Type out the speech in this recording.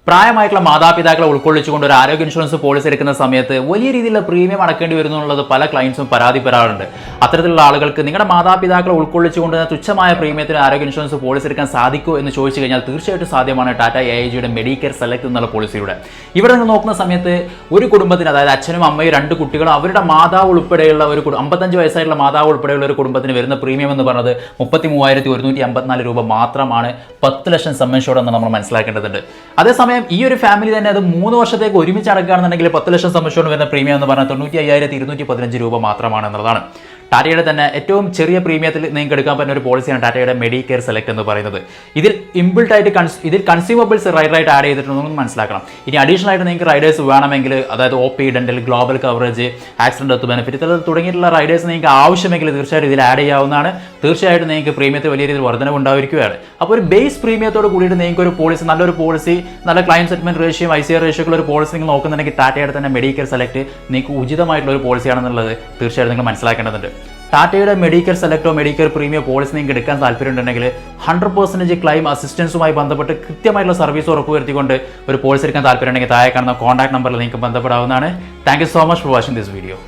പ്രായമായിട്ടുള്ള മാതാപിതാക്കളെ ഉൾക്കൊള്ളിച്ചുകൊണ്ട് ഒരു ആരോഗ്യ ഇൻഷുറൻസ് പോളിസി എടുക്കുന്ന സമയത്ത് വലിയ രീതിയിലുള്ള പ്രീമിയം അടക്കേണ്ടി വരുന്നു എന്നുള്ളത് പല ക്ലയൻസും പരാതിപ്പെടാറുണ്ട്. അത്തരത്തിലുള്ള ആളുകൾക്ക് നിങ്ങളുടെ മാതാപിതാക്കളെ ഉൾക്കൊള്ളിച്ചുകൊണ്ട് തുച്ഛമായ പ്രീമിയത്തിന് ആരോഗ്യ ഇൻഷുറൻസ് പോളിസി എടുക്കാൻ സാധിക്കുമോ എന്ന് ചോദിച്ചു കഴിഞ്ഞാൽ തീർച്ചയായിട്ടും സാധ്യമാണ്. ടാറ്റ AIGയുടെ മെഡിക്കെയർ സെലക്ട് എന്നുള്ള പോളിസിയുടെ ഇവിടെ നിങ്ങൾ നോക്കുന്ന സമയത്ത് ഒരു കുടുംബത്തിന്, അതായത് അച്ഛനും അമ്മയും 2 കുട്ടികളും അവരുടെ മാതാവ് ഉൾപ്പെടെയുള്ള ഒരു 55 വയസ്സായിട്ടുള്ള മാതാവ് ഉൾപ്പെടെയുള്ള ഒരു കുടുംബത്തിന് വരുന്ന പ്രീമിയം എന്ന് പറയുന്നത് 33,154 രൂപ മാത്രമാണ്. 10 ലക്ഷം സം ഇൻഷുർഡ് എന്ന് നമ്മൾ മനസ്സിലാക്കേണ്ടതുണ്ട്. അതേസമയം ഈ ഒരു ഫാമിലി തന്നെ അത് 3 വർഷത്തേക്ക് ഒരുമിച്ച് അടക്കുകയാണെന്നുണ്ടെങ്കിൽ 10 ലക്ഷം സം ഇൻഷുർഡ് വരുന്ന പ്രീമിയം എന്ന് പറഞ്ഞാൽ 95,215 രൂപ മാത്രമാണ് എന്നുള്ളതാണ്. ടാറ്റയുടെ തന്നെ ഏറ്റവും ചെറിയ പ്രീമിയത്തിൽ നിങ്ങൾക്ക് എടുക്കാൻ പറ്റുന്ന ഒരു പോളിസിയാണ് ടാറ്റയുടെ മെഡിക്കെയർ സെലക്ട് എന്ന് പറയുന്നത്. ഇതിൽ ഇൻബിൽട്ട് ആയിട്ട് ഇതിൽ കൺസ്യൂമബിൾസ് റൈഡറായിട്ട് ആഡ് ചെയ്തിട്ടുണ്ടെന്ന് മനസ്സിലാക്കണം. ഇനി അഡീഷണൽ ആയിട്ട് നിങ്ങൾക്ക് റൈഡേഴ്സ് വേണമെങ്കിൽ, അതായത് OP, dental, global coverage, accident death benefit തുടങ്ങിയിട്ടുള്ള റൈഡേഴ്സ് നിങ്ങൾക്ക് ആവശ്യമെങ്കിൽ തീർച്ചയായിട്ടും ഇതിൽ ആഡ് ചെയ്യാവുന്നതാണ്. തീർച്ചയായിട്ടും നിങ്ങൾക്ക് പ്രീമിയത്തിൽ വലിയ രീതിയിൽ വർധനവ് ഉണ്ടായിരിക്കുകയാണ്. അപ്പോൾ ഒരു ബേസ് പ്രീമിയത്തോട് കൂടിയിട്ട് നിങ്ങൾക്ക് ഒരു പോളിസി, നല്ലൊരു പോളിസി, നല്ല ക്ലൈം സെറ്റിൽമെന്റ് റേഷ്യോ, ICR റേഷ്യോക്കുള്ള ഒരു പോളിസി നിങ്ങൾ നോക്കുന്നുണ്ടെങ്കിൽ ടാറ്റയുടെ തന്നെ മെഡിക്കെയർ സെലക്ട് നിങ്ങൾക്ക് ഉചിതമായിട്ടുള്ള ഒരു പോളിസിയാണെന്നുള്ളത് തീർച്ചയായിട്ടും നിങ്ങൾ മനസ്സിലാക്കേണ്ടതുണ്ട്. ടാറ്റയുടെ മെഡിക്കെയർ സെലക്ടോ മെഡിക്കെയർ പ്രീമിയം പോളിസി നിങ്ങൾക്ക് എടുക്കാൻ താല്പര്യമുണ്ടെങ്കിൽ 100% ക്ലൈം അസിസ്റ്റൻസുമായി ബന്ധപ്പെട്ട് കൃത്യമായിട്ടുള്ള സർവീസ് ഉറപ്പുവരുത്തിക്കൊണ്ട് ഒരു പോളിസി എടുക്കാൻ താല്പര്യമുണ്ടെങ്കിൽ താഴെ കാണുന്ന കോൺടാക്ട് നമ്പറിൽ നിങ്ങൾക്ക് ബന്ധപ്പെടാവുന്നതാണ്. Thank you so much for watching this video.